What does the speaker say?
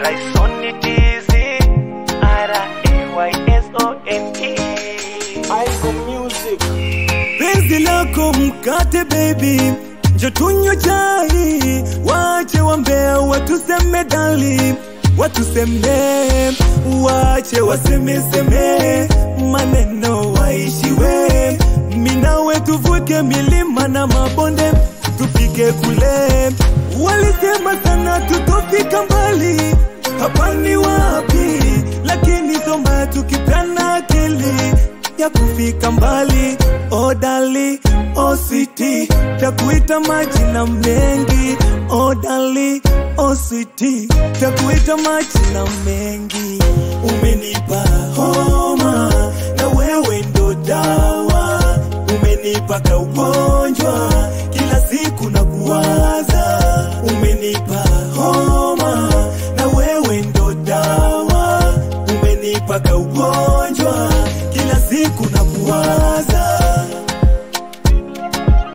Raysonitizi Raysone Aiko Music. Penzi lako mkate baby, njo tunywe chai, wache wambea watuseme dali, watuseme, wache waseme maneno waishiwe, minawe tuvuke milima na mabonde tufike kule. Walisema sana tutofika mbali, hapa ni wapi, lakini soma tukipana akili ya kufika mbali. Oh dali, oh sweetie, takuita majina mengi. Oh dali, oh sweetie, takuita majina mengi. Umenipa homa na wewe ndo dawa, umenipa kaugonjwa kila siku na kuwaza. Umenipa homa na wewe ndo dawa, umenipa kaugonjwa kila siku na kuwaza.